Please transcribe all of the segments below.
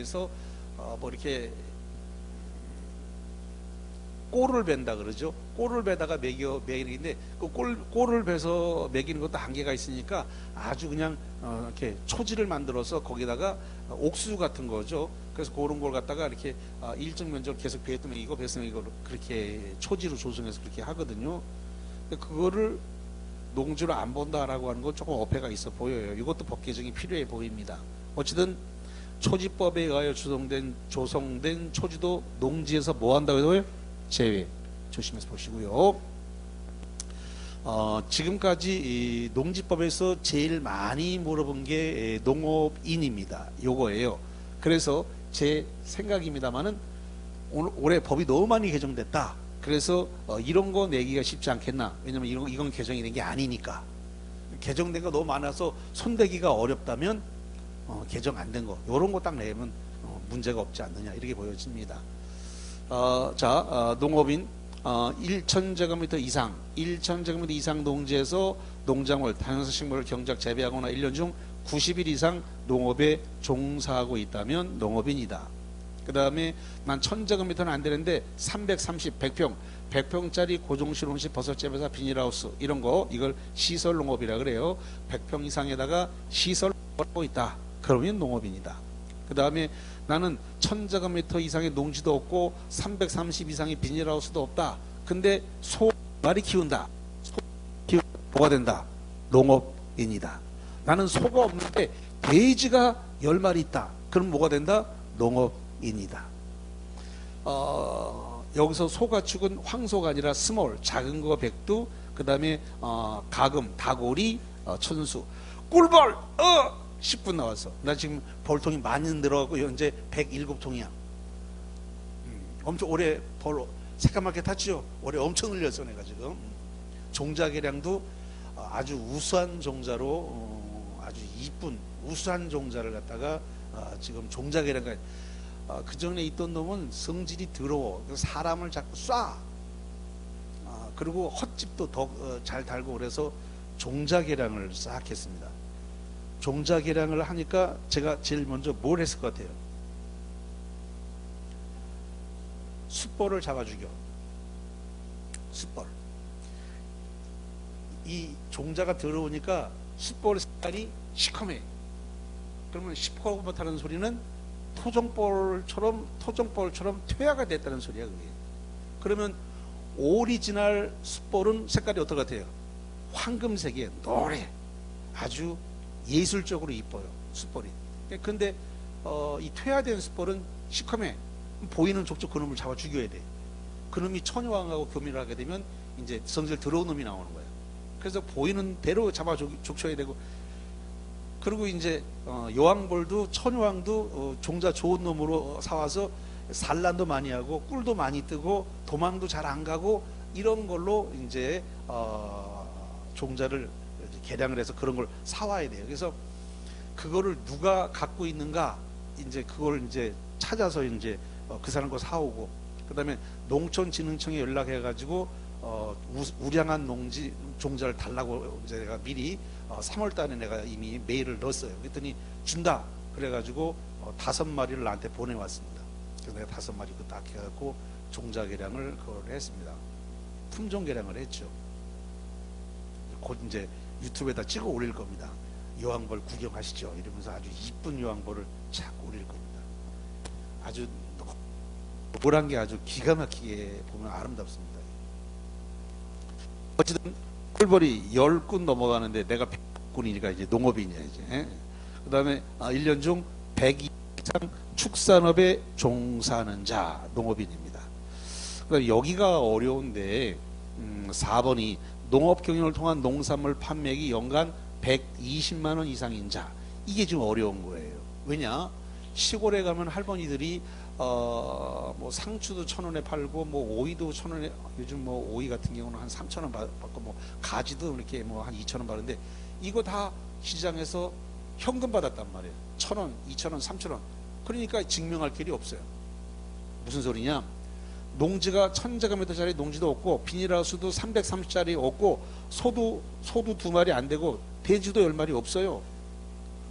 농지에서 뭐 이렇게 꼴을 벤다 그러죠. 꼴을 베다가 먹이는데 그 꼴을 베서 먹이는 것도 한계가 있으니까 아주 그냥 이렇게 초지를 만들어서 거기다가 옥수수 같은 거죠. 그래서 그런 걸 갖다가 이렇게 일정 면적을 계속 베었으면 이거 그렇게 초지로 조성해서 그렇게 하거든요. 근데 그거를 농지로 안 본다라고 하는 건 조금 어폐가 있어 보여요. 이것도 법 개정이 필요해 보입니다. 어쨌든 초지법에 의하여 조성된 초지도 농지에서 뭐 한다고 해요? 제외. 조심해서 보시고요. 지금까지 이 농지법에서 제일 많이 물어본 게 농업인입니다. 요거예요. 그래서 제 생각입니다만은 올해 법이 너무 많이 개정됐다. 그래서 이런 거 내기가 쉽지 않겠나. 왜냐면 이건 개정이 된 게 아니니까. 개정된 거 너무 많아서 손대기가 어렵다면 개정 안 된 거 요런 거 딱 내면 문제가 없지 않느냐 이렇게 보여집니다. 농업인 1,000제곱미터 이상 농지에서 농작물, 다양한 식물을 경작 재배하거나 1년 중 90일 이상 농업에 종사하고 있다면 농업인이다. 그 다음에 난 1,000제곱미터는 안 되는데 330, 100평짜리 고정실온실 버섯재배사 비닐하우스 이런 거 이걸 시설농업이라 그래요. 100평 이상에다가 시설을 하고 있다. 그러면 농업인이다. 그 다음에 나는 1,000제곱미터 이상의 농지도 없고 330 이상의 비닐하우스도 없다. 근데 소 마리 키운다. 소 키우면 뭐가 된다? 농업인이다. 나는 소가 없는데 돼지가 10마리 있다. 그럼 뭐가 된다? 농업인이다. 여기서 소가축은 황소가 아니라 스몰, 작은 거 백두, 그 다음에 가금, 다고리, 천수, 꿀벌 10분 나왔어. 나 지금 벌통이 많이 늘어가고 현재 107통이야. 엄청 올해 벌 새까맣게 탔죠. 올해 엄청 늘렸어 내가 지금. 종자 계량도 아주 우수한 종자로 아주 이쁜 우수한 종자를 갖다가 지금 종자 계량까지. 그 전에 있던 놈은 성질이 더러워. 사람을 자꾸 쏴. 그리고 헛집도 더 잘 달고 그래서 종자 계량을 싹 했습니다. 종자 계량을 하니까 제가 제일 먼저 뭘 했을 것 같아요? 숯벌을 잡아 죽여. 숯벌. 이 종자가 더러우니까 숯벌 색깔이 시커매. 그러면 시커매 못하는 소리는 토종벌처럼 퇴화가 됐다는 소리야 그게. 그러면 오리지널 숯벌은 색깔이 어떨 것 같아요? 황금색이에요. 노래. 아주 예술적으로 이뻐요 숯벌이. 근데 이 퇴화된 숯벌은 시커매. 보이는 족족 그놈을 잡아 죽여야 돼. 그놈이 처녀왕하고 교미를 하게 되면 이제 성질 더러운 놈이 나오는 거예요. 그래서 보이는 대로 잡아 죽여야 되고. 그리고 이제 여왕벌도 처녀왕도 종자 좋은 놈으로 사와서 산란도 많이 하고 꿀도 많이 뜨고 도망도 잘 안 가고 이런 걸로 이제 종자를 개량을 해서 그런 걸 사와야 돼요. 그래서 그거를 누가 갖고 있는가 이제 그걸 이제 찾아서 이제 그 사람 거 사오고, 그다음에 농촌진흥청에 연락해 가지고 우량한 농지 종자를 달라고 이제 내가 미리 3월 달에 내가 이미 메일을 넣었어요. 그랬더니 준다. 그래가지고 5마리를 나한테 보내왔습니다. 그래서 내가 5마리 그 딱 해갖고 종자 개량을 그걸 했습니다. 품종 개량을 했죠. 곧 이제 유튜브에다 찍어 올릴 겁니다. 여왕벌 구경하시죠. 이러면서 아주 이쁜 여왕벌을 착 올릴 겁니다. 아주 노란 게 아주 기가 막히게 보면 아름답습니다. 어쨌든 꿀벌이 10군 넘어가는데 내가 100군이니까 이제 농업인이야 이제. 그 다음에 1년 중 100일 이상 축산업에 종사하는 자 농업인입니다. 그러니까 여기가 어려운데 4번이 농업 경영을 통한 농산물 판매액이 연간 120만 원 이상인 자. 이게 좀 어려운 거예요. 왜냐? 시골에 가면 할머니들이 뭐 상추도 1,000원에 팔고 뭐 오이도 1,000원에, 요즘 뭐 오이 같은 경우는 한 3,000원 받고 뭐 가지도 이렇게 뭐 한 2,000원 받는데 이거 다 시장에서 현금 받았단 말이에요. 1,000원, 2,000원, 3,000원. 그러니까 증명할 길이 없어요. 무슨 소리냐? 농지가 1,000제곱미터짜리 농지도 없고 비닐하우스도 330짜리 없고 소도 2마리 안 되고 돼지도 10마리 없어요.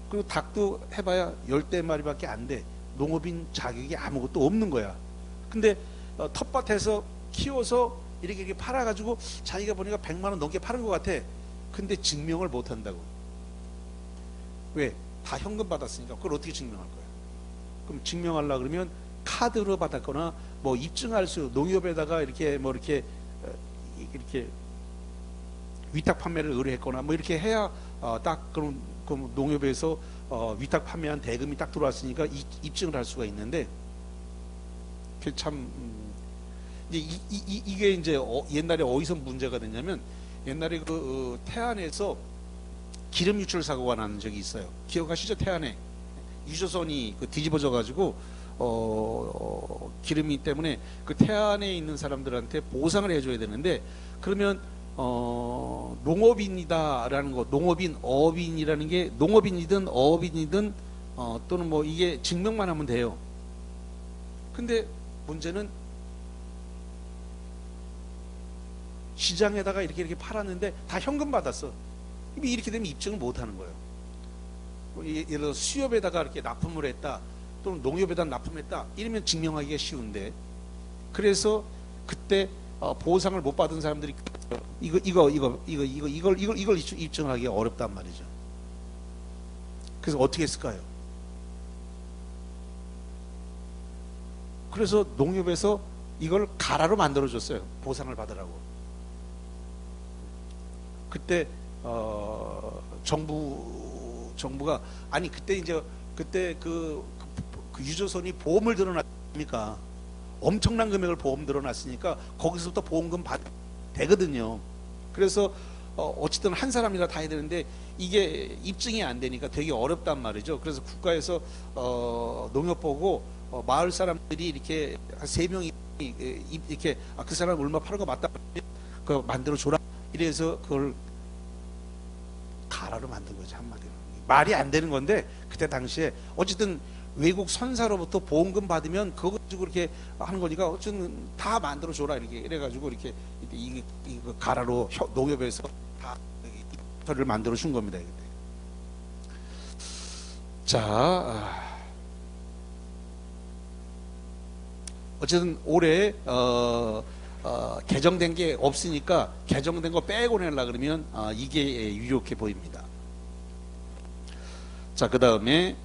그리고 닭도 해봐야 10대 마리밖에 안 돼. 농업인 자격이 아무것도 없는 거야. 근데 텃밭에서 키워서 이렇게 팔아가지고 자기가 보니까 100만 원 넘게 파는 것 같아. 근데 증명을 못 한다고. 왜? 다 현금 받았으니까. 그걸 어떻게 증명할 거야? 그럼 증명하려 그러면 카드로 받았거나 뭐 입증할 수, 농협에다가 이렇게 뭐 이렇게 위탁 판매를 의뢰했거나 뭐 이렇게 해야 딱 그럼 농협에서 위탁 판매한 대금이 딱 들어왔으니까 입증을 할 수가 있는데, 그 참 이게 이제 옛날에 어디서 문제가 됐냐면, 옛날에 그 태안에서 기름 유출 사고가 난 적이 있어요. 기억하시죠? 태안에 유조선이 뒤집어져 가지고 기름이 때문에 그 태안에 있는 사람들한테 보상을 해줘야 되는데, 그러면 농업인이다라는 거, 농업인, 어업인이라는 게 농업인이든 어업인이든 또는 뭐 이게 증명만 하면 돼요. 근데 문제는 시장에다가 이렇게 팔았는데 다 현금 받았어. 이렇게 되면 입증을 못 하는 거예요. 예를 들어 수협에다가 이렇게 납품을 했다, 또는 농협에다 납품했다, 이러면 증명하기가 쉬운데, 그래서 그때 보상을 못 받은 사람들이 이걸 입증하기가 어렵단 말이죠. 그래서 어떻게 했을까요? 그래서 농협에서 이걸 가라로 만들어줬어요. 보상을 받으라고. 그때 정부가 아니 그때 그 유조선이 보험을 들어놨으니까, 엄청난 금액을 보험 들어놨으니까 거기서부터 보험금 받 되거든요. 그래서 어쨌든 한 사람이라 다 해야 되는데 이게 입증이 안 되니까 되게 어렵단 말이죠. 그래서 국가에서 농협 보고 마을 사람들이 이렇게 한 3명이 이렇게 그 사람 얼마 파는 거 맞다, 그 만들어 줘라, 이래서 그걸 가라로 만든 거죠. 한마디로 말이 안 되는 건데, 그때 당시에 어쨌든 외국 선사로부터 보험금 받으면 그거 가지고 이렇게 하는 거니까 어쨌든 다 만들어 줘라, 이래가지고 이렇게 이거 가라로 농협에서 다 처리를 만들어 준 겁니다. 자, 어쨌든 올해 개정된 게 없으니까 개정된 거 빼고 내려 그러면 이게 유력해 보입니다. 자, 그 다음에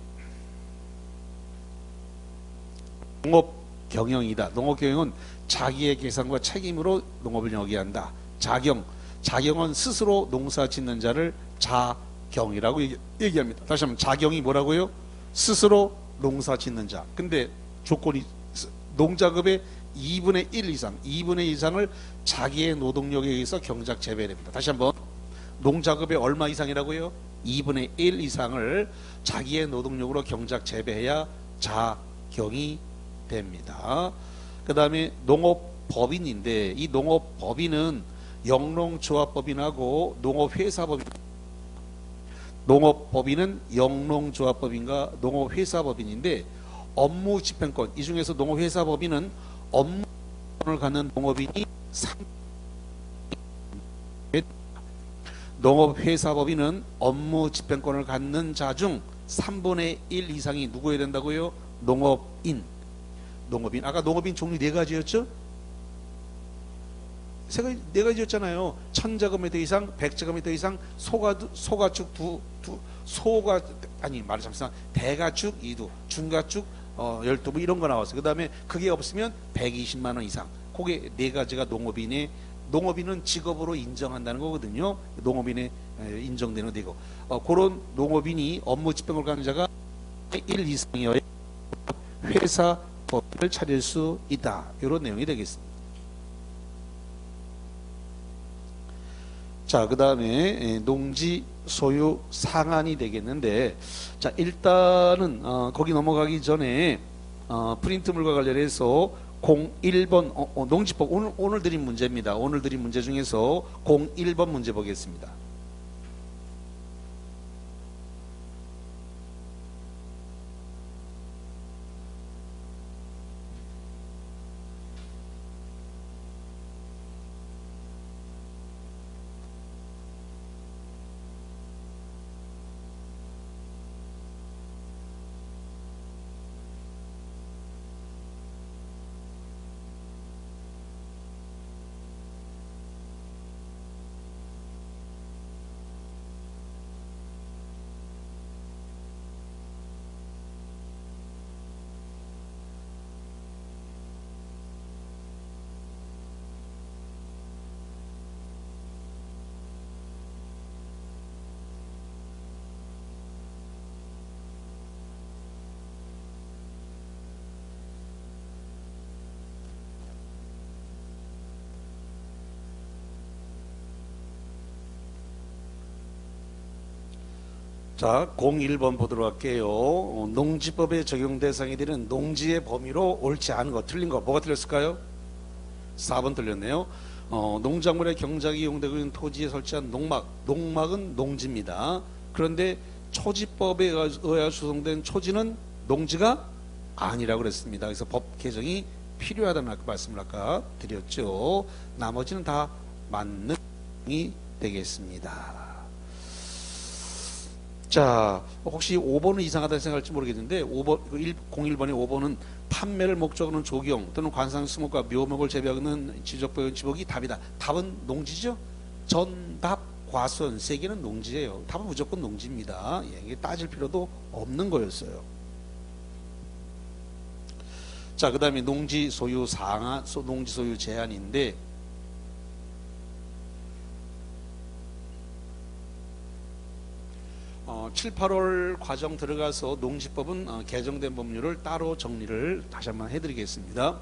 농업 경영이다. 농업 경영은 자기의 계산과 책임으로 농업을 영위한다. 자경은 스스로 농사 짓는 자를 자경이라고 얘기합니다. 다시 한번, 자경이 뭐라고요? 스스로 농사 짓는 자. 근데 조건이 농작업의 2분의 1 이상, 2분의 2 이상을 자기의 노동력에 의해서 경작 재배됩니다. 다시 한번, 농작업의 얼마 이상이라고요? 2분의 1 이상을 자기의 노동력으로 경작 재배해야 자경이 됩니다. 그 다음에 농업법인인데, 이 농업법인은 영농조합법인하고 농업회사법인, 농업법인은 영농조합법인과 농업회사법인인데, 업무 집행권, 이 중에서 농업회사법인은 업무권을 갖는 농업인이 농업회사법인은 업무 집행권을 갖는 자 중 3분의 1 이상이 누구여야 된다고요? 농업인. 아까 농업인 종류 4가지였죠? 네 가지였잖아요. 1000제곱미터 이상, 100제곱미터 이상, 소가축 대가축 2두, 중가축 12두, 뭐 이런 거 나왔어요. 그 다음에 그게 없으면 120만 원 이상. 그게 4가지가 농업인은 직업으로 인정한다는 거거든요. 농업인에 인정되는 데고, 그런 농업인이 업무 집행을 가는 자가 1 이상이어야 회사 법인을 차릴 수 있다. 이런 내용이 되겠습니다. 자, 그 다음에 농지 소유 상한이 되겠는데, 자, 일단은 거기 넘어가기 전에 프린트물과 관련해서 01번 농지법, 오늘 드린 문제입니다. 오늘 드린 문제 중에서 01번 문제 보겠습니다. 자, 01번 보도록 할게요. 농지법의 적용 대상이 되는 농지의 범위로 옳지 않은 거, 틀린 거, 뭐가 틀렸을까요? 4번 틀렸네요. 농작물의 경작이 이용되고 있는 토지에 설치한 농막, 농막은 농지입니다. 그런데 초지법에 의하여 수송된 초지는 농지가 아니라고 그랬습니다. 그래서 법 개정이 필요하다는 말씀을 아까 드렸죠. 나머지는 다 맞는 이 되겠습니다. 자, 혹시 5번은 이상하다 생각할지 모르겠는데 01번의 5번은 판매를 목적으로는 조경 또는 관상 수목과 묘목을 재배하는 지적법의 지목이 답이다. 답은 농지죠. 전답 과수원 세 개는 농지예요. 답은 무조건 농지입니다. 예, 이게 따질 필요도 없는 거였어요. 자, 그 다음에 농지 소유 상한, 농지 소유 제한인데 7, 8월 과정 들어가서 농지법은 개정된 법률을 따로 정리를 다시 한번 해드리겠습니다.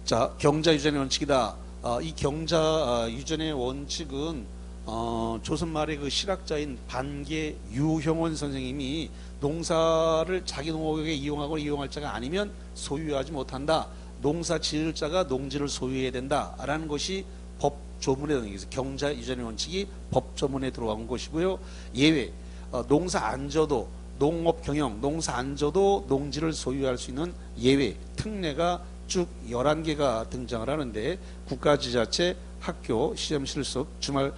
자, 경자 유전의 원칙이다. 이 경자 유전의 원칙은 조선 말의 그 실학자인 반계 유형원 선생님이 농사를 자기 농업에 이용하고 이용할 자가 아니면 소유하지 못한다. 농사 지을 자가 농지를 소유해야 된다라는 것이 법 조문에 들어있어요. 경자 유전의 원칙이 법 조문에 들어간 것이고요. 예외, 농사 안 져도 농업 경영, 농사 안 져도 농지를 소유할 수 있는 예외, 특례가 쭉 11개가 등장을 하는데 국가지자체, 학교, 시험 실습, 주말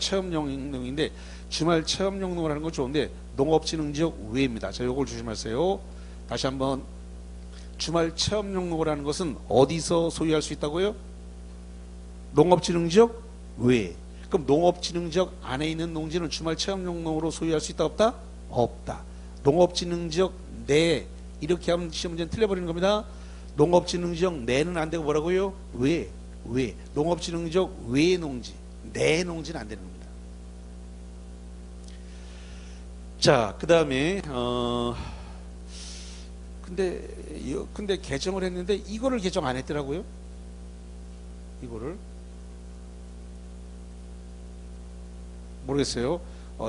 체험 용농인데 주말 체험 용농을 하는 건 좋은데 농업진흥지역 외입니다. 자, 요걸 조심하세요. 다시 한번 주말 체험 용농을 하는 것은 어디서 소유할 수 있다고요? 농업진흥지역 외. 그럼 농업진흥지역 안에 있는 농지는 주말 체험 용농으로 소유할 수 있다 없다? 없다. 농업진흥지역 내 이렇게 하면 시험 문제는 틀려버리는 겁니다. 농업진흥지역 내는 안 되고 뭐라고요? 외. 농업진흥지역 외의 농지, 내 농지는 안 되는 겁니다. 자, 그 다음에 근데 개정을 했는데 이거를 개정 안 했더라고요. 이거를 모르겠어요.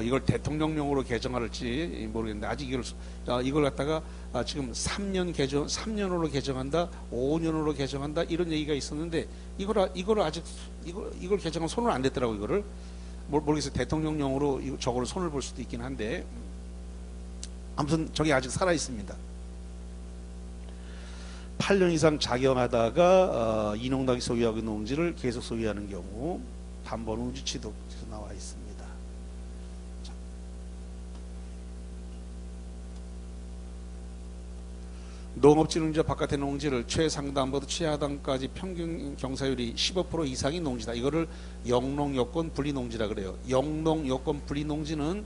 이걸 대통령령으로 개정할지 모르겠는데 아직 이걸 갖다가 지금 3년으로 개정한다, 5년으로 개정한다 이런 얘기가 있었는데 이걸 아직 이걸 개정은 손을 안 댔더라고. 이거를 모르겠어요. 대통령령으로 저거를 손을 볼 수도 있긴 한데 아무튼 저게 아직 살아 있습니다. 8년 이상 작용하다가 이농당이 소유하고 있는 농지를 계속 소유하는 경우 담보농지 취득에서 나와 있습니다. 자. 농업진흥지역 바깥의 농지를 최상단보다 최하단까지 평균 경사율이 15% 이상인 농지다. 이거를 영농요건 분리농지라 그래요. 영농요건 분리농지는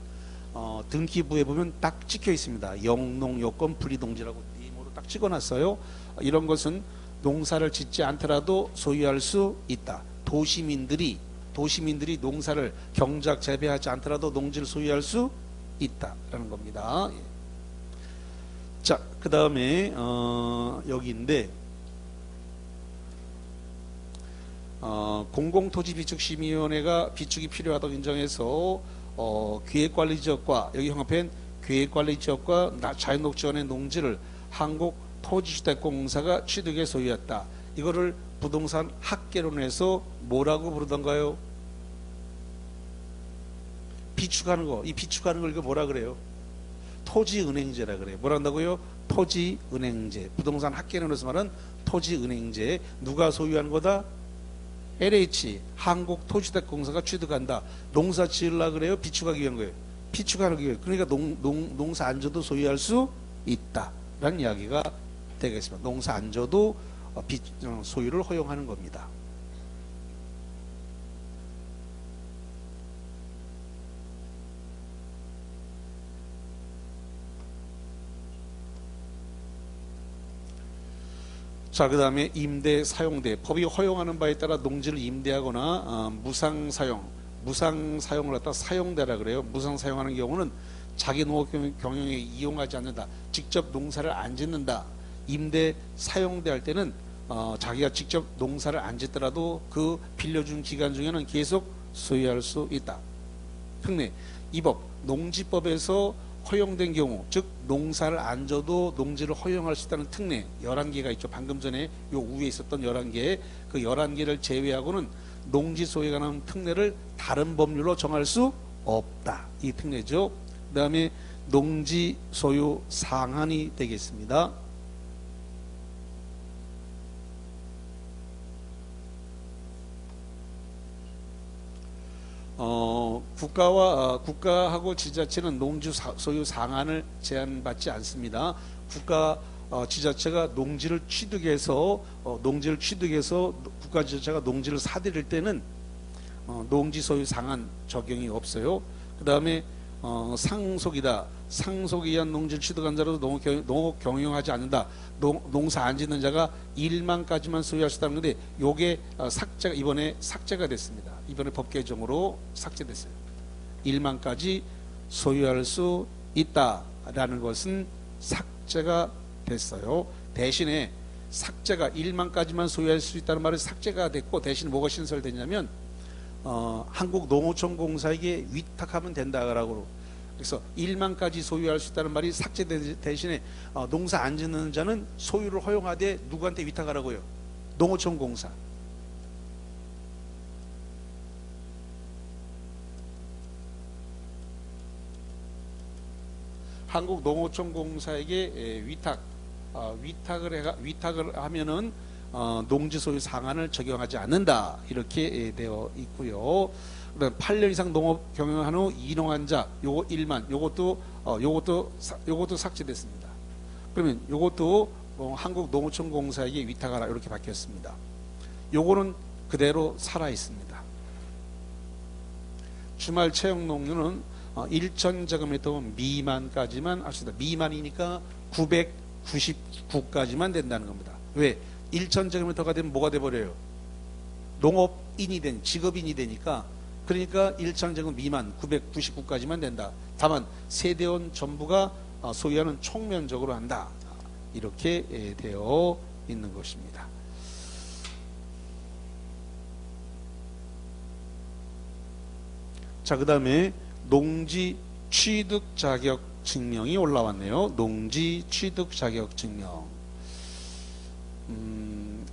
등기부에 보면 딱 찍혀 있습니다. 영농요건 분리농지라고 네모로 딱 찍어놨어요. 이런 것은 농사를 짓지 않더라도 소유할 수 있다. 도시민들이 농사를 경작 재배하지 않더라도 농지를 소유할 수 있다라는 겁니다. 자, 그 다음에 여기인데 공공토지비축심의위원회가 비축이 필요하다고 인정해서 기획관리지역과 여기 형합한 기획관리지역과 자연녹지원의 농지를 한국토지주택공사가 취득해 소유했다. 이거를 부동산 학계론에서 뭐라고 부르던가요? 비축하는 거. 이 비축하는 걸 이거 뭐라 그래요? 토지은행제라 그래요. 뭐라 한다고요? 토지은행제. 부동산 학계론에서 말하는 토지은행제. 누가 소유하는 거다? LH 한국토지주택공사가 취득한다. 농사 지으려고 그래요? 비축하기 위한 거예요? 비축하기 위해. 그러니까 농사 안 져도 소유할 수 있다 라는 이야기가 되겠습니다. 농사 안 져도 소유를 허용하는 겁니다. 자, 그 다음에 임대, 사용대. 법이 허용하는 바에 따라 농지를 임대하거나 무상 사용을 갖다 사용대라 그래요. 무상 사용하는 경우는 자기 농업 경영에 이용하지 않는다. 직접 농사를 안 짓는다. 임대, 사용대 할 때는 자기가 직접 농사를 안 짓더라도 그 빌려준 기간 중에는 계속 소유할 수 있다. 특례. 이 법, 농지법에서 허용된 경우, 즉 농사를 안 져도 농지를 허용할 수 있다는 특례 11개가 있죠. 방금 전에 요 위에 있었던 11개, 그 11개를 제외하고는 농지 소유에 관한 특례를 다른 법률로 정할 수 없다. 이 특례죠. 그 다음에 농지 소유 상한이 되겠습니다. 국가하고 지자체는 농지 소유 상한을 제한받지 않습니다. 국가 지자체가 농지를 취득해서 국가 지자체가 농지를 사들일 때는 농지 소유 상한 적용이 없어요. 그 다음에 상속이다. 상속에 의한 농지를 취득한 자로도 농업 경영하지 않는다. 농사 안 짓는 자가 1만까지만 소유할 수 있다는 건데 요게 이번에 삭제가 됐습니다. 이번에 법 개정으로 삭제됐어요. 1만까지 소유할 수 있다라는 것은 삭제가 됐어요. 대신에 삭제가 1만까지만 소유할 수 있다는 말이 삭제가 됐고 대신 뭐가 신설됐냐면 한국농어촌공사에게 위탁하면 된다라고. 그래서 1만까지 소유할 수 있다는 말이 삭제 대신에 농사 안 짓는 자는 소유를 허용하되 누구한테 위탁하라고요? 농어촌공사. 한국농어촌공사에게 위탁을 하면은 농지 소유 상한을 적용하지 않는다 이렇게 되어 있고요. 그다음 8년 이상 농업 경영한 후 이농한 자 요거 1만 요것도 삭제됐습니다. 그러면 요것도 한국농어촌공사에게 위탁하라 이렇게 바뀌었습니다. 요거는 그대로 살아 있습니다. 주말 채용 농유는 1,000제곱미터 미만까지만 할 수 있다. 미만이니까 999까지만 된다는 겁니다. 왜? 1,000제곱미터가 되면 뭐가 돼버려요? 농업인이 직업인이 되니까. 그러니까 1,000제곱 미만 999까지만 된다. 다만 세대원 전부가 소유하는 총면적으로 한다. 이렇게 되어 있는 것입니다. 자, 그 다음에 농지 취득 자격 증명이 올라왔네요. 농지 취득 자격 증명.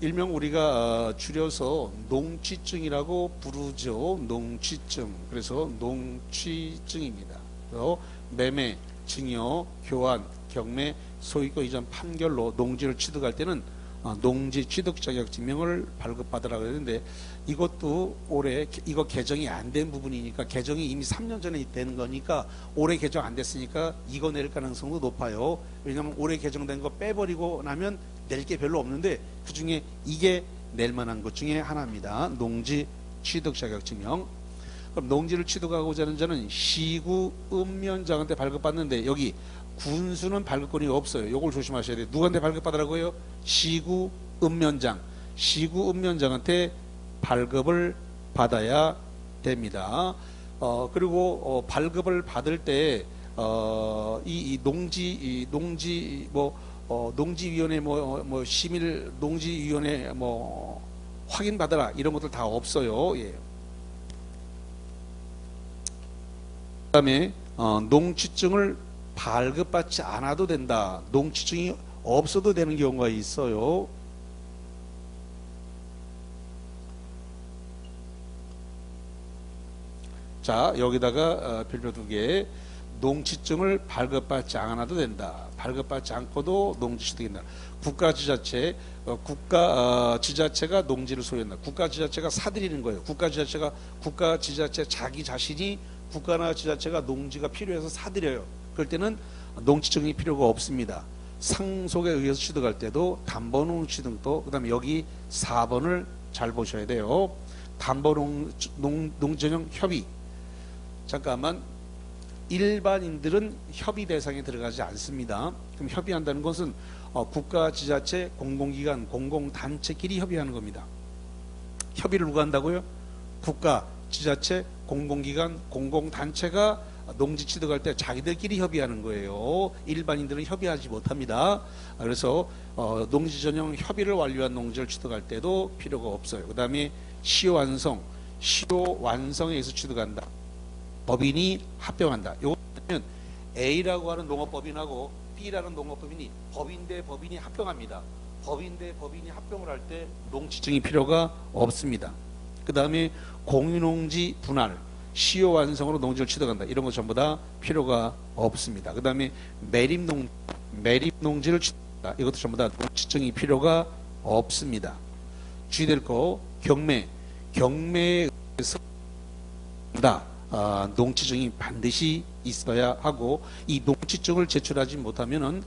일명 우리가 줄여서 농취증이라고 부르죠. 농취증. 그래서 농취증입니다. 그래서 매매, 증여, 교환, 경매, 소유권 이전 판결로 농지를 취득할 때는 농지 취득 자격 증명을 발급받으라고 했는데 이것도 올해 이거 개정이 안 된 부분이니까 개정이 이미 3년 전에 되는 거니까 올해 개정 안 됐으니까 이거 낼 가능성도 높아요. 왜냐하면 올해 개정된 거 빼버리고 나면 낼 게 별로 없는데 그 중에 이게 낼 만한 것 중에 하나입니다. 농지 취득 자격 증명. 그럼 농지를 취득하고자 하는 자는 시구 읍면장한테 발급받는데 여기 군수는 발급권이 없어요. 요걸 조심하셔야 돼요. 누구한테 발급받으라고요? 시구 읍면장. 시구 읍면장한테 발급을 받아야 됩니다. 그리고 발급을 받을 때 농지위원회 시밀 농지위원회 확인 받아라 이런 것들 다 없어요. 예. 그다음에 농취증을 발급받지 않아도 된다. 농취증이 없어도 되는 경우가 있어요. 자, 여기다가 별표 2개. 농취증을 발급받지 않아도 된다. 발급받지 않고도 농지 취득된다. 국가지자체, 지자체가 농지를 소유한다. 국가지자체가 사들이는 거예요. 국가지자체 자기 자신이 국가나 지자체가 농지가 필요해서 사들여요. 그럴 때는 농취증이 필요가 없습니다. 상속에 의해서 취득할 때도 담보농 취득도, 그 다음에 여기 4번을 잘 보셔야 돼요. 담보농지전용 협의. 잠깐만. 일반인들은 협의 대상에 들어가지 않습니다. 그럼 협의한다는 것은 국가, 지자체, 공공기관, 공공단체끼리 협의하는 겁니다. 협의를 누가 한다고요? 국가, 지자체, 공공기관, 공공단체가 농지 취득할 때 자기들끼리 협의하는 거예요. 일반인들은 협의하지 못합니다. 그래서 농지 전용 협의를 완료한 농지를 취득할 때도 필요가 없어요. 그 다음에 시효 완성에 의해서 취득한다. 법인이 합병한다. 요거는 A라고 하는 농업법인하고 B라는 농업법인이 법인 대 법인이 합병합니다. 법인 대 법인이 합병을 할 때 농지증이 필요가 없습니다. 그 다음에 공유농지 분할, 시효 완성으로 농지를 취득한다. 이런 거 전부 다 필요가 없습니다. 그 다음에 매립농지를 취득한다. 이것도 전부 다 농지증이 필요가 없습니다. 주의될 거 경매에 의해서 농지증이 반드시 있어야 하고, 이 농지증을 제출하지 못하면은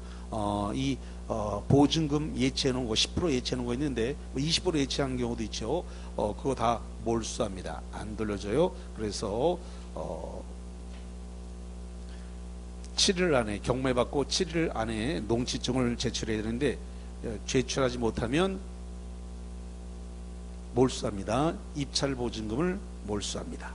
보증금 예치해 놓은 거 10% 예치해 놓은 거 있는데 20% 예치한 경우도 있죠. 그거 다 몰수합니다. 안 돌려줘요. 그래서 7일 안에 경매받고 7일 안에 농지증을 제출해야 되는데 제출하지 못하면 몰수합니다. 입찰 보증금을 몰수합니다.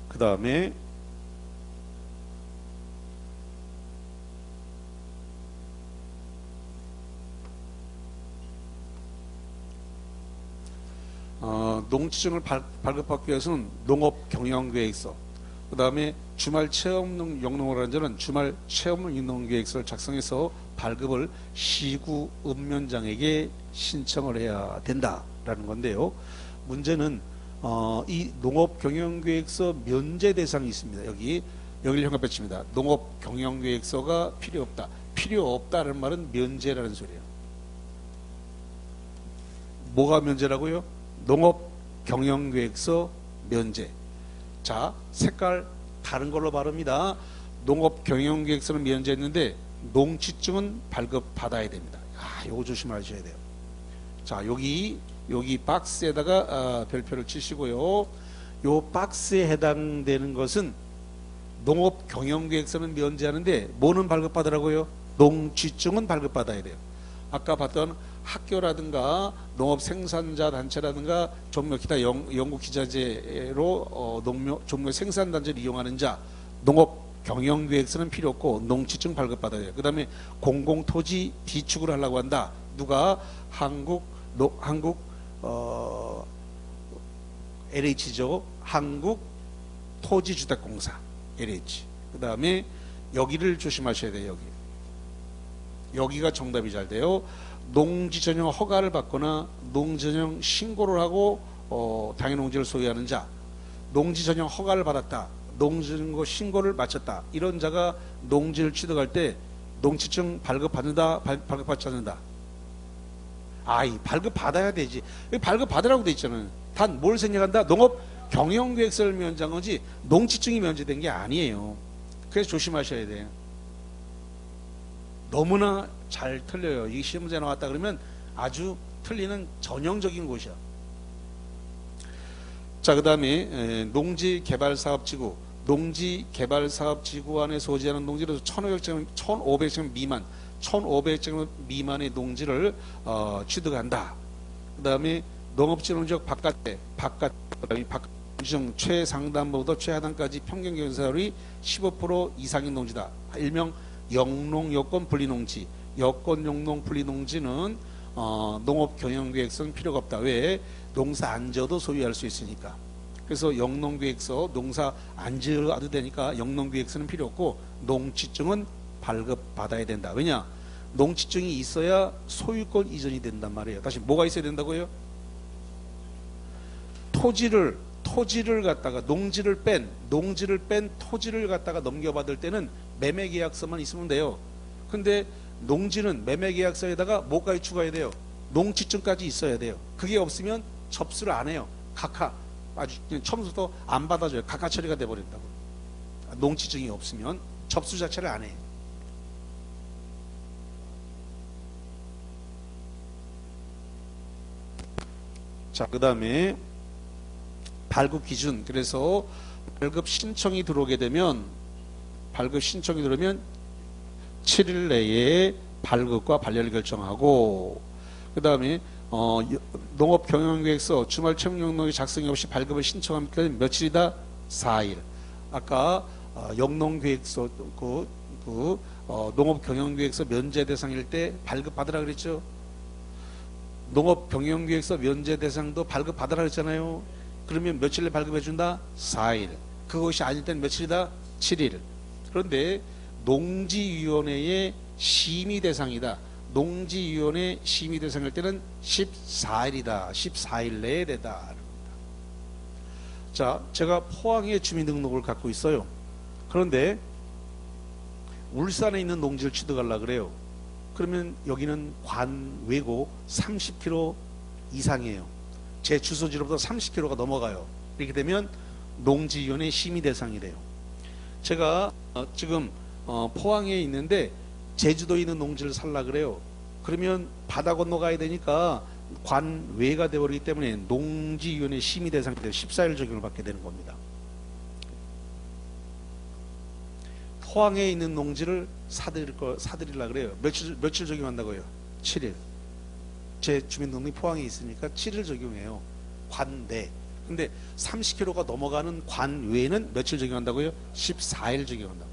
그 다음에 농지증을 발급받기 위해서는 농업경영계획서, 그 다음에 주말 체험 영농을 하는 자는 주말 체험 영농계획서를 작성해서 발급을 시구 읍면장에게 신청을 해야 된다라는 건데요. 문제는 이 농업경영계획서 면제 대상이 있습니다. 여기를 형합했습니다. 농업경영계획서가 필요 없다. 필요 없다는 말은 면제라는 소리예요. 뭐가 면제라고요? 농업경영계획서 면제. 자, 색깔 다른 걸로 바릅니다. 농업경영계획서는 면제했는데 농지증은 발급받아야 됩니다. 이거 조심하셔야 돼요. 자, 여기 박스에다가 별표를 치시고요. 요 박스에 해당되는 것은 농업경영계획서는 면제하는데 뭐는 발급받으라고요? 농지증은 발급받아야 돼요. 아까 봤던 학교라든가 농업생산자 단체라든가 종묘 기타 연구기자재로 종묘 생산단지를 이용하는 자, 농업경영계획서는 필요 없고 농지증 발급받아야 돼요. 그 다음에 공공토지 비축을 하려고 한다. 누가? LH죠. 한국토지주택공사 LH. 그 다음에 여기를 조심하셔야 돼요. 여기가 정답이 잘 돼요. 농지 전용 허가를 받거나 농지 전용 신고를 하고 당해농지를 소유하는 자, 농지 전용 허가를 받았다, 농지 전용 신고를 마쳤다, 이런 자가 농지를 취득할 때 농지증 발급받는다, 발급받지 않는다? 이 발급받아야 되지. 발급받으라고 돼 있잖아요. 단 뭘 생략한다? 농업 경영계획서를 면제한 거지 농지증이 면제된 게 아니에요. 그래서 조심하셔야 돼요. 너무나 잘 틀려요. 이 시험 문제 나왔다 그러면 아주 틀리는 전형적인 곳이야. 자, 그 다음에 농지개발사업지구, 농지개발사업지구 안에 소지하는 농지로서 1500제곱 미만, 1500제곱 미만의 농지를 취득한다. 그 다음에 농업지원지역 바깥에 지정 최상단부터 최하단까지 평균 경사율이 15% 이상인 농지다. 일명 영농 여건 분리농지. 여건 영농 분리농지는 농업경영계획서는 필요가 없다. 왜? 농사 안 지어도 소유할 수 있으니까. 그래서 영농계획서 농사 안 지어도 되니까 영농계획서는 필요 없고 농지증은 발급받아야 된다. 왜냐? 농지증이 있어야 소유권 이전이 된단 말이에요. 다시 뭐가 있어야 된다고요? 토지를 갖다가 농지를 뺀 토지를 갖다가 넘겨받을 때는 매매계약서만 있으면 돼요. 근데 농지는 매매계약서에다가 뭐까지 추가해야 돼요? 농지증까지 있어야 돼요. 그게 없으면 접수를 안 해요. 아주 처음부터 안 받아줘요. 각하 처리가 돼버린다고. 농지증이 없으면 접수 자체를 안 해요. 자, 그 다음에 발급 기준. 그래서 발급 신청이 들어오게 되면 7일 내에 발급과 반려를 결정하고, 그 다음에 농업경영계획서 주말 체험영농이 작성이 없이 발급을 신청하면 며칠이다? 4일. 아까 영농계획서 농업경영계획서 면제 대상일 때 발급받으라 그랬죠. 농업경영기획서 면제 대상도 발급받으라 그랬잖아요. 그러면 며칠에 발급해준다? 4일. 그것이 아닐 때는 며칠이다? 7일. 그런데 농지위원회의 심의 대상이다. 농지위원회 심의 대상일 때는 14일이다. 14일 내에 내다. 자, 제가 포항에 주민등록을 갖고 있어요. 그런데 울산에 있는 농지를 취득하려고 그래요. 그러면 여기는 관외고 30km 이상이에요. 제 주소지로부터 30km가 넘어가요. 이렇게 되면 농지위원회 심의 대상이래요. 제가 지금 포항에 있는데 제주도에 있는 농지를 살라 그래요. 그러면 바다 건너가야 되니까 관외가 되어버리기 때문에 농지위원회 심의 대상이 돼서 14일 적용을 받게 되는 겁니다. 포항에 있는 농지를 사들이려 그래요. 며칠 적용한다고요? 7일. 제 주민등록이 포항에 있으니까 7일 적용해요. 관내. 근데 30km가 넘어가는 관외에는 며칠 적용한다고요? 14일 적용한다고.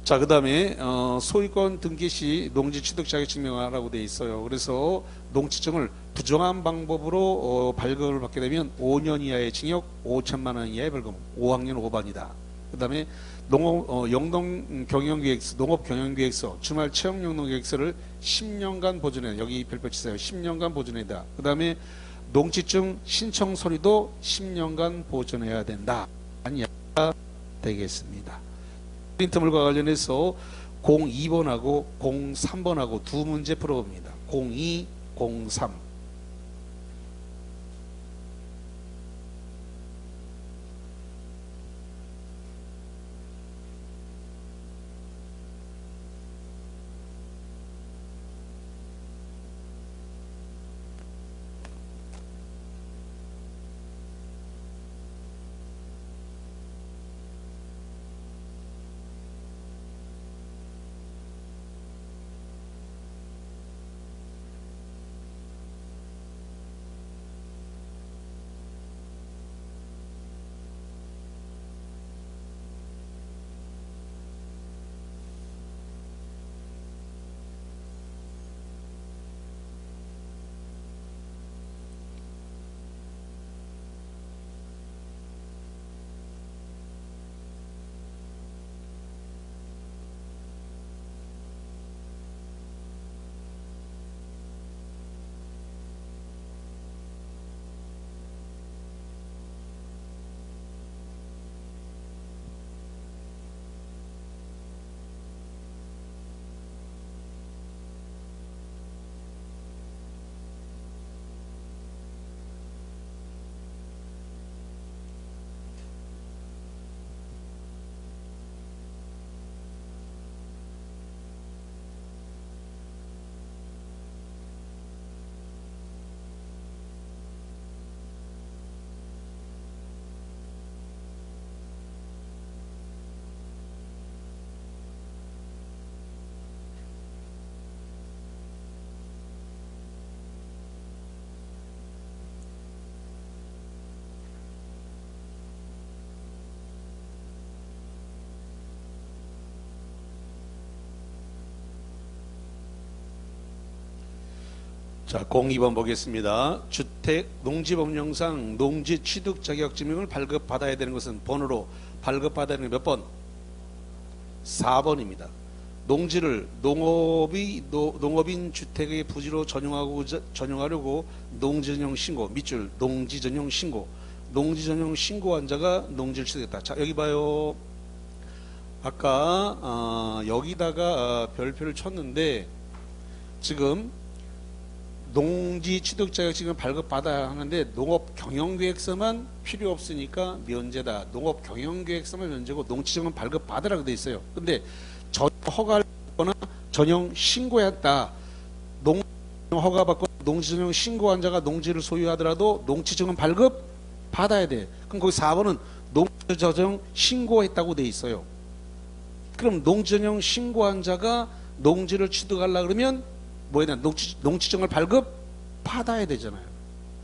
자, 그 다음에 소유권 등기 시 농지 취득 자격 증명하라고 되어 있어요. 그래서 농지증을 부정한 방법으로 발급을 받게 되면 5년 이하의 징역, 5천만 원 이하의 벌금, 5학년 5반이다. 그 다음에 영농경영기획서, 농업경영기획서, 주말 체험영농계획서를 10년간 보존해. 여기 별표 치세요. 10년간 보존해다. 그 다음에 농지증 신청 서류도 10년간 보존해야 된다. 아니야 되겠습니다. 프린트물과 관련해서 02번하고 03번하고 두 문제 풀어봅니다. 02, 03. 자, 02번 보겠습니다. 주택 농지법령상 농지 취득 자격 증명을 발급받아야 되는 것은 번호로 발급받아야 되는 몇 번? 4번입니다. 농지를 농업인 주택의 부지로 전용하려고 농지전용 신고, 밑줄 농지전용 신고, 농지전용 신고한 자가 농지를 취득했다. 자, 여기 봐요. 아까 여기다가 별표를 쳤는데 지금 농지 취득 자격증을 발급받아야 하는데 농업경영계획서만 필요 없으니까 면제다. 농업경영계획서만 면제고 농지증은 발급받으라고 돼 있어요. 근데 전용 허가를 받거나 전용 신고했다. 농 허가받고 농지전용 신고한 자가 농지를 소유하더라도 농지증은 발급받아야 돼. 그럼 거기 4번은 농지전용 신고했다고 돼 있어요. 그럼 농지전용 신고한 자가 농지를 취득하려고 그러면 뭐냐, 농지증을 발급받아야 되잖아요.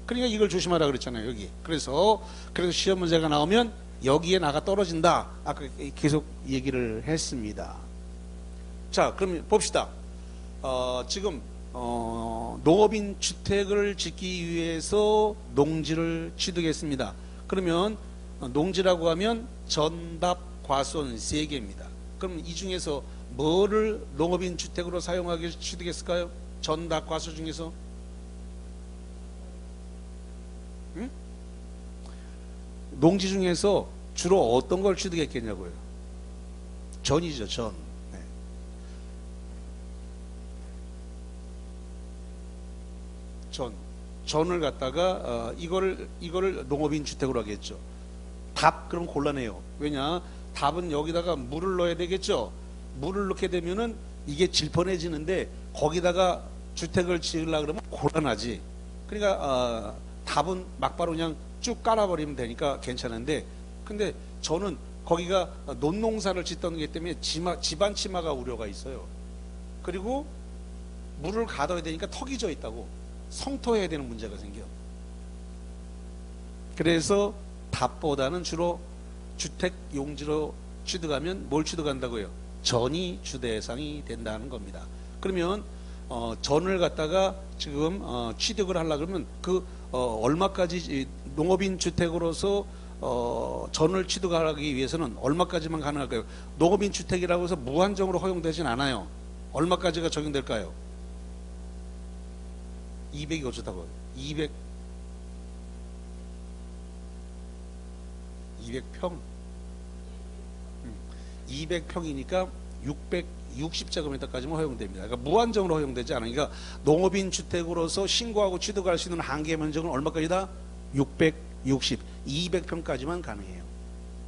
그러니까 이걸 조심하라 그랬잖아요, 여기. 그래서 시험 문제가 나오면 여기에 나가 떨어진다. 아까 계속 얘기를 했습니다. 자, 그럼 봅시다. 지금 농업인 주택을 짓기 위해서 농지를 취득했습니다. 그러면 농지라고 하면 전답, 과수원 세 개입니다. 그럼 이 중에서 뭐를 농업인 주택으로 사용하기 위해서 취득했을까요? 전답, 과수 중에서? 응? 농지 중에서 주로 어떤 걸 취득했겠냐고요? 전이죠, 전. 네. 전을 갖다가 이거를 농업인 주택으로 하겠죠. 답 그럼 곤란해요. 왜냐? 답은 여기다가 물을 넣어야 되겠죠. 물을 넣게 되면은 이게 질펀해지는데 거기다가 주택을 지으려고 그러면 곤란하지. 그러니까 답은 막바로 그냥 쭉 깔아버리면 되니까 괜찮은데, 근데 저는 거기가 논농사를 짓던 게 때문에 집안 침하가 우려가 있어요. 그리고 물을 가둬야 되니까 턱이 져 있다고 성토해야 되는 문제가 생겨. 그래서 답보다는 주로 주택 용지로 취득하면 뭘 취득한다고요? 전이 주대상이 된다는 겁니다. 그러면 전을 갖다가 지금 취득을 하려고 그러면 얼마까지 농업인 주택으로서 전을 취득하기 위해서는 얼마까지만 가능할까요? 농업인 주택이라고 해서 무한정으로 허용되진 않아요. 얼마까지가 적용될까요? 200이 어쩌다고? 200평? 200평이니까 660제곱미터까지만 허용됩니다. 그러니까 무한정으로 허용되지 않아요. 그러니까 농업인 주택으로서 신고하고 취득할 수 있는 한계 면적은 얼마까지다? 660, 200평까지만 가능해요.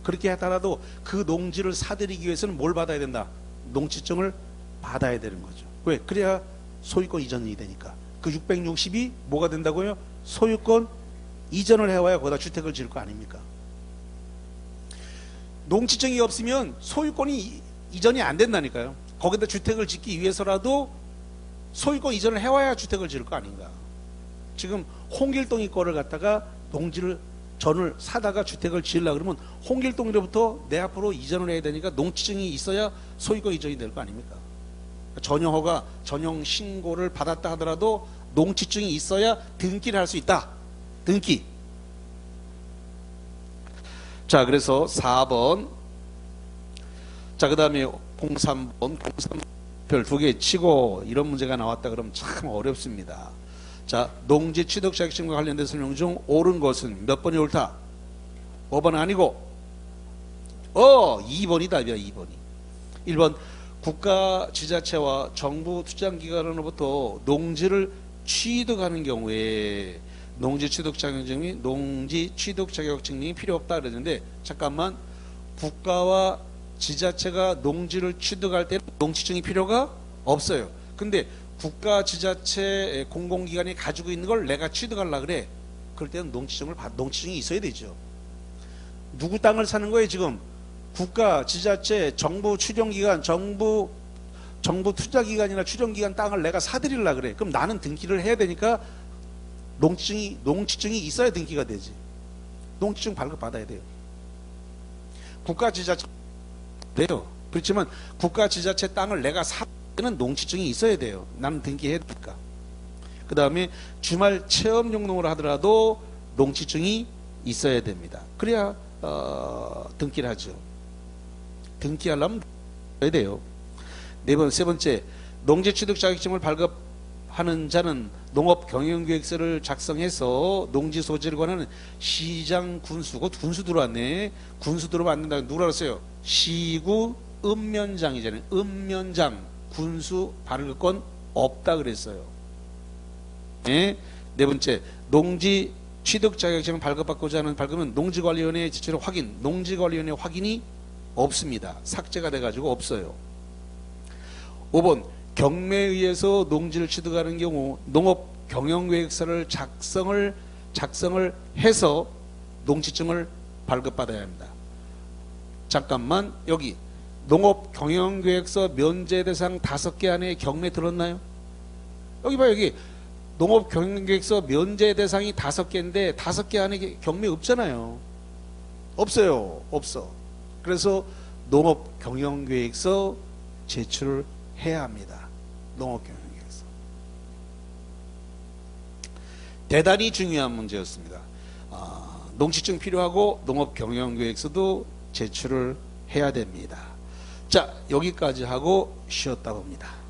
그렇게 하더라도 그 농지를 사들이기 위해서는 뭘 받아야 된다? 농지증을 받아야 되는 거죠. 왜? 그래야 소유권 이전이 되니까. 그 660이 뭐가 된다고요? 소유권 이전을 해와야 거기다 주택을 지을 거 아닙니까? 농지증이 없으면 소유권이 이전이 안 된다니까요. 거기다 주택을 짓기 위해서라도 소유권 이전을 해와야 주택을 지을 거 아닌가. 지금 홍길동이 거를 갖다가 전을 사다가 주택을 지으려고 그러면 홍길동으로부터 내 앞으로 이전을 해야 되니까 농지증이 있어야 소유권 이전이 될 거 아닙니까? 전용허가, 전용 신고를 받았다 하더라도 농지증이 있어야 등기를 할 수 있다. 등기. 자, 그래서 4번. 자, 그 다음에 03번, 03별 2개 치고 이런 문제가 나왔다 그러면 참 어렵습니다. 자, 농지 취득 자격증과 관련된 설명 중 옳은 것은 몇 번이 옳다? 5번 아니고 2번이 답이야. 2번이. 1번 국가 지자체와 정부 투자기관으로부터 농지를 취득하는 경우에 농지 취득 자격증이 필요 없다 그랬는데, 잠깐만, 국가와 지자체가 농지를 취득할 때는 농지증이 필요가 없어요. 근데 국가 지자체 공공기관이 가지고 있는 걸 내가 취득하려고 그래. 그럴 때는 농지증이 있어야 되죠. 누구 땅을 사는 거예요 지금? 국가, 지자체, 정부 추정기관, 정부 투자기관이나 추정기관 땅을 내가 사들이려고 그래. 그럼 나는 등기를 해야 되니까 농지증이 있어야 등기가 되지. 농지증 발급받아야 돼요. 국가, 지자체 돼요. 그렇지만 국가, 지자체 땅을 내가 사는 농지증이 있어야 돼요. 나는 등기해야 되니까. 그 다음에 주말 체험용농을 하더라도 농지증이 있어야 됩니다. 그래야 등기를 하죠. 등기하려면 해야 돼요. 세 번째, 농지 취득 자격증을 발급하는 자는 농업 경영계획서를 작성해서 농지 소지를 관한 시장 군수, 군수 들어왔네. 군수 들어오면 안 된다. 누구라 그랬어요? 시구 읍면장이잖아요. 읍면장, 군수 발급권 없다 그랬어요. 네 번째, 농지 취득 자격증을 발급받고자 하는 발급은 농지관리위원회의 지체로 확인, 농지관리위원회 확인이 없습니다. 삭제가 돼가지고 없어요. 5번, 경매에 의해서 농지를 취득하는 경우 농업 경영계획서를 작성을 해서 농지증을 발급받아야 합니다. 잠깐만, 여기 농업 경영계획서 면제 대상 5개 안에 경매 들었나요? 여기 봐요. 여기 농업 경영계획서 면제 대상이 5개인데 5개 안에 경매 없잖아요. 없어요. 없어. 그래서 농업경영계획서 제출을 해야 합니다. 농업경영계획서. 대단히 중요한 문제였습니다. 농지증 필요하고 농업경영계획서도 제출을 해야 됩니다. 자, 여기까지 하고 쉬었다 봅니다.